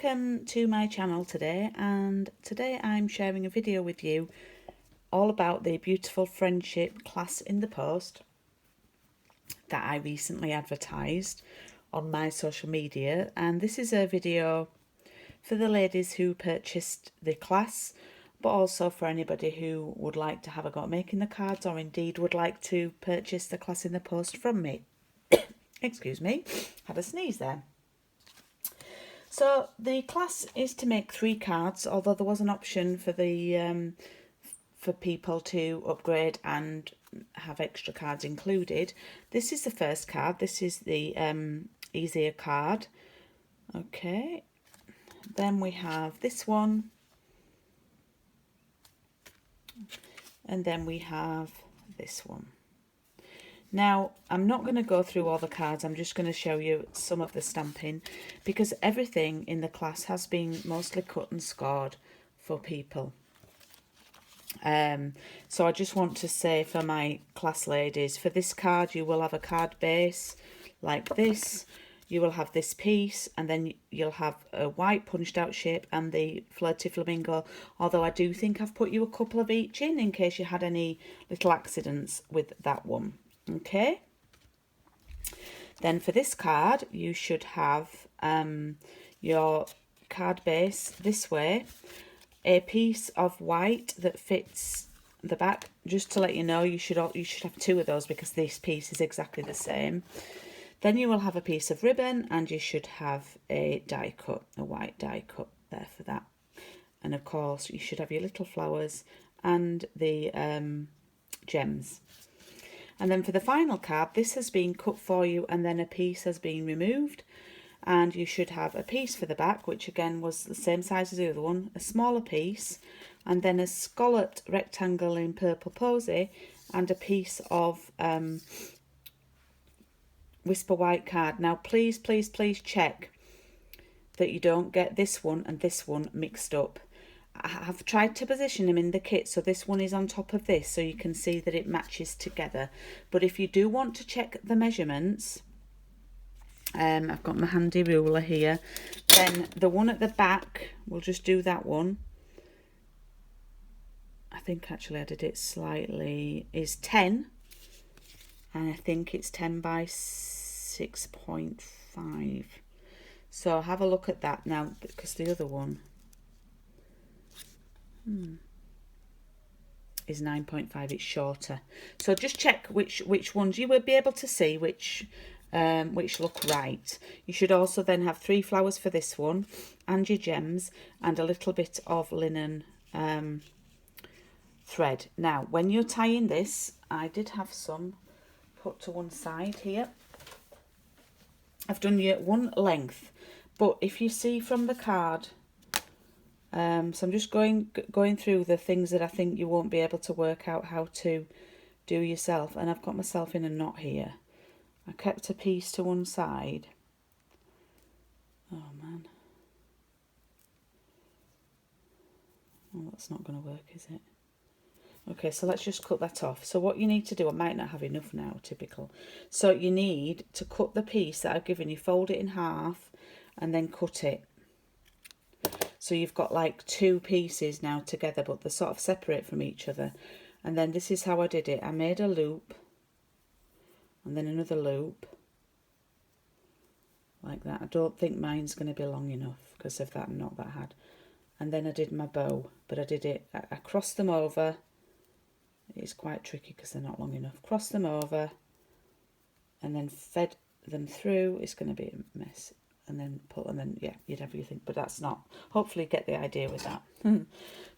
welcome to my channel today, and today I'm sharing a video with you all about the beautiful friendship class in the post that I recently advertised on my social media. And this is a video for the ladies who purchased the class, but also for anybody who would like to have a go at making the cards, or indeed would like to purchase the class in the post from me. Excuse me, had a sneeze there. So the class is to make 3 cards, although there was an option for the for people to upgrade and have extra cards included. This is the first card. This is the easier card. Okay. Then we have this one. And then we have this one. Now, I'm not going to go through all the cards, I'm just going to show you some of the stamping, because everything in the class has been mostly cut and scored for people. So I just want to say for my class ladies, for this card you will have a card base like this, you will have this piece, and then you'll have a white punched out shape and the flirty flamingo, although I do think I've put you a couple of each in case you had any little accidents with that one. Okay, then for this card you should have your card base this way, a piece of white that fits the back. Just to let you know, you should have 2 of those because this piece is exactly the same. Then you will have a piece of ribbon, and you should have a die cut, a white die cut there for that. And of course you should have your little flowers and the gems. And then for the final card, this has been cut for you, and then a piece has been removed. And you should have a piece for the back, which again was the same size as the other one, a smaller piece, and then a scalloped rectangle in purple posy, and a piece of Whisper White card. Now please, please, please check that you don't get this one and this one mixed up. I've tried to position them in the kit so this one is on top of this, so you can see that it matches together. But if you do want to check the measurements, I've got my handy ruler here, then the one at the back, we'll just do that one. I think actually I did it slightly, is 10, and I think it's 10 by 6.5. so have a look at that now, because the other one is 9.5, it's shorter. So just check which ones you will be able to see, which look right. You should also then have 3 flowers for this one, and your gems, and a little bit of linen thread. Now when you're tying this, I did have some put to one side here. I've done you one length, but if you see from the card, so I'm just going through the things that I think you won't be able to work out how to do yourself, and I've got myself in a knot here. I kept a piece to one side. Oh man. Oh, that's not going to work, is it? Okay, so let's just cut that off. So what you need to do, I might not have enough now, typical. So you need to cut the piece that I've given you, fold it in half, and then cut it. So you've got like 2 pieces now together, but they're sort of separate from each other. And then this is how I did it. I made a loop, and then another loop, like that. I don't think mine's going to be long enough because of that knot that I had. And then I did my bow, but I did it, I crossed them over. It's quite tricky because they're not long enough. Cross them over, and then fed them through. It's going to be a mess. And then yeah, you'd have everything, but that's not. Hopefully you get the idea with that.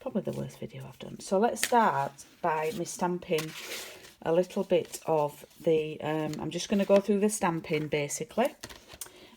Probably the worst video I've done. So let's start by me stamping a little bit of the, I'm just going to go through the stamping basically.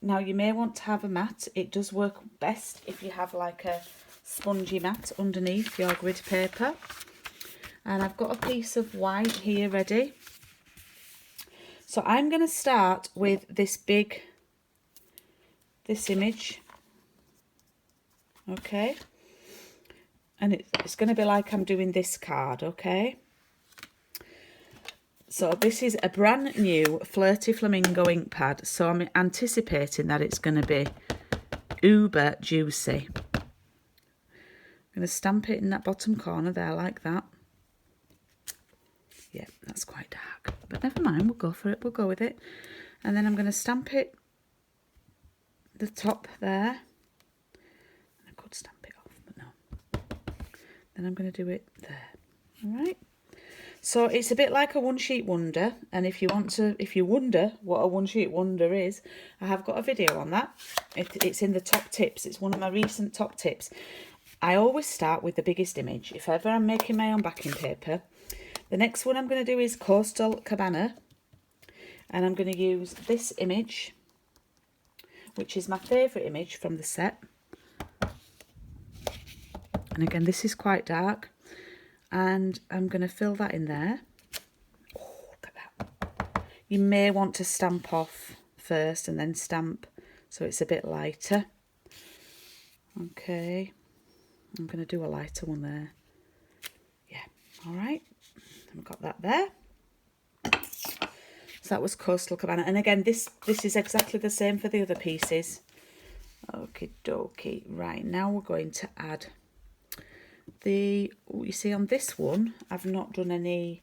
Now you may want to have a mat. It does work best if you have like a spongy mat underneath your grid paper. And I've got a piece of white here ready. So I'm going to start with this image, okay, and it's going to be like I'm doing this card, okay. So this is a brand new Flirty Flamingo ink pad, so I'm anticipating that it's going to be uber juicy. I'm going to stamp it in that bottom corner there like that. Yeah, that's quite dark, but never mind, we'll go for it, we'll go with it. And then I'm going to stamp it the top there. I could stamp it off, but no. Then I'm going to do it there. All right. So it's a bit like a one sheet wonder, and if you wonder what a one sheet wonder is, I have got a video on that. It's in the top tips. It's one of my recent top tips. I always start with the biggest image. If ever I'm making my own backing paper, the next one I'm going to do is Coastal Cabana, and I'm going to use this image, which is my favourite image from the set. And again, this is quite dark. And I'm going to fill that in there. Oh, look at that. You may want to stamp off first and then stamp so it's a bit lighter. Okay. I'm going to do a lighter one there. Yeah. All right. I've got that there. So that was Coastal Cabana. And again, this is exactly the same for the other pieces. Okie dokie. Right, now we're going to add you see on this one, I've not done any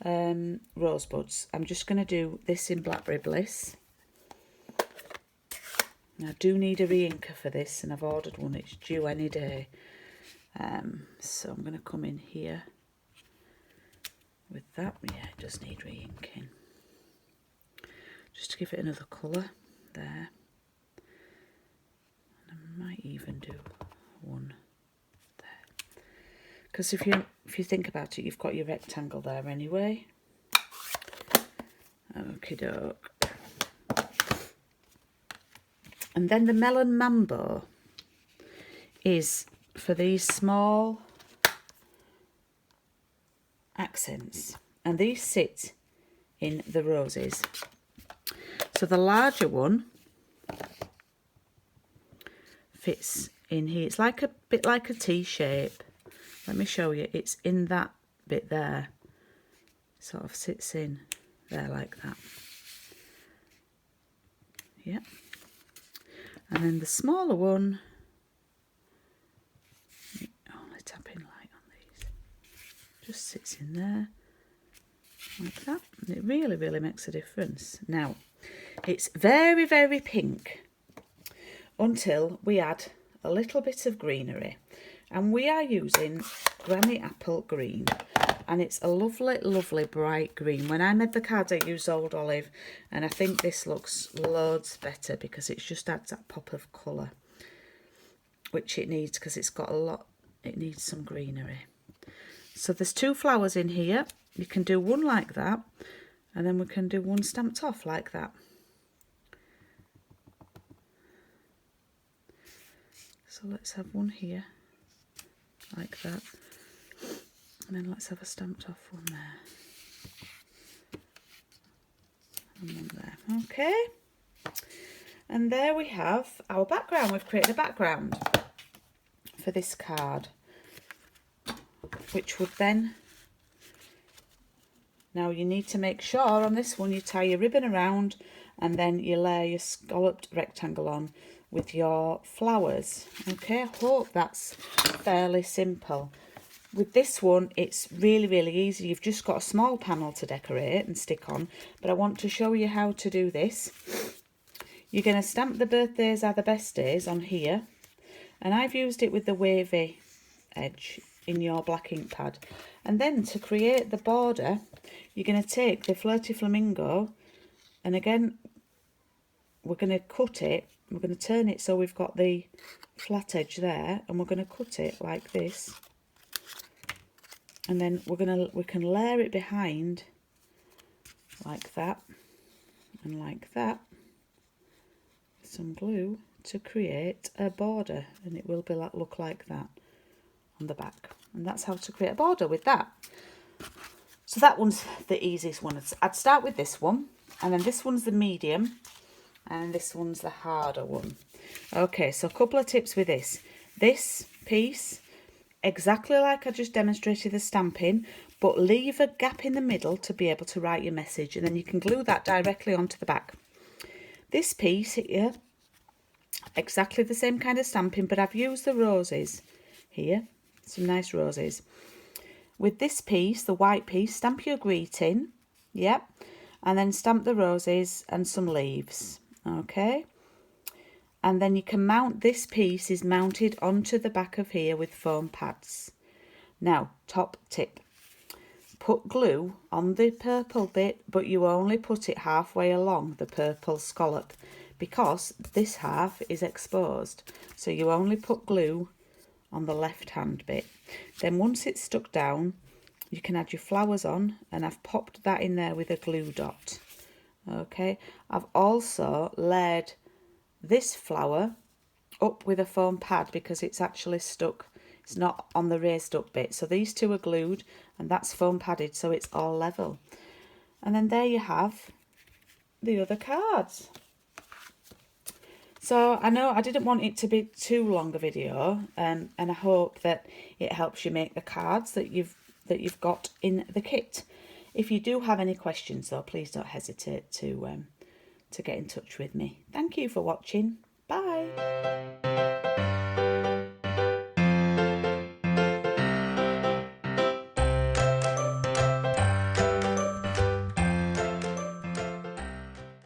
rosebuds. I'm just going to do this in Blackberry Bliss. I do need a re-inker for this, and I've ordered one. It's due any day. So I'm going to come in here with that. Yeah, it does need re-inking. Just to give it another colour there. And I might even do one. Because if you think about it, you've got your rectangle there anyway. Okie doke. And then the Melon Mambo is for these small accents. And these sit in the roses. So the larger one fits in here. It's like a bit like a T shape. Let me show you. It's in that bit there. Sort of sits in there like that. Yeah. And then the smaller one, only tapping light on these, just sits in there like that. And it really, really makes a difference. Now, it's very, very pink until we add a little bit of greenery. And we are using Granny Apple Green. And it's a lovely, lovely bright green. When I made the cards, I used Old Olive. And I think this looks loads better because it just adds that pop of colour. Which it needs because it's got a lot. It needs some greenery. So there's 2 flowers in here. You can do one like that. And then we can do one stamped off like that. So let's have one here. Like that, and then let's have a stamped off one there, and one there. Okay, and there we have our background. We've created a background for this card, which would then, now you need to make sure on this one you tie your ribbon around and then you layer your scalloped rectangle on with your flowers. Okay, I hope that's fairly simple. With this one, it's really, really easy. You've just got a small panel to decorate and stick on, but I want to show you how to do this. You're going to stamp the birthdays are the best days on here, and I've used it with the wavy edge in your black ink pad. And then to create the border, you're going to take the Flirty Flamingo, and again, we're going to cut it. We're going to turn it so we've got the flat edge there, and we're going to cut it like this. And then we can layer it behind like that and like that with some glue to create a border, and it will be look like that on the back. And that's how to create a border with that. So that one's the easiest one. I'd start with this one, and then this one's the medium, and this one's the harder one. Okay, so a couple of tips with this. This piece, exactly like I just demonstrated the stamping, but leave a gap in the middle to be able to write your message, and then you can glue that directly onto the back. This piece here, exactly the same kind of stamping, but I've used the roses here, some nice roses. With this piece, the white piece, stamp your greeting, yep, and then stamp the roses and some leaves, okay? And then you can mount, this piece is mounted onto the back of here with foam pads. Now, top tip, put glue on the purple bit, but you only put it halfway along the purple scallop because this half is exposed. So you only put glue on the left hand bit. Then once it's stuck down, you can add your flowers on, and I've popped that in there with a glue dot. Okay, I've also layered this flower up with a foam pad because it's actually stuck, it's not on the raised up bit. So these two are glued and that's foam padded, so it's all level. And then there you have the other cards. So I know I didn't want it to be too long a video, and I hope that it helps you make the cards that you've got in the kit. If you do have any questions though, please don't hesitate to get in touch with me. Thank you for watching. Bye.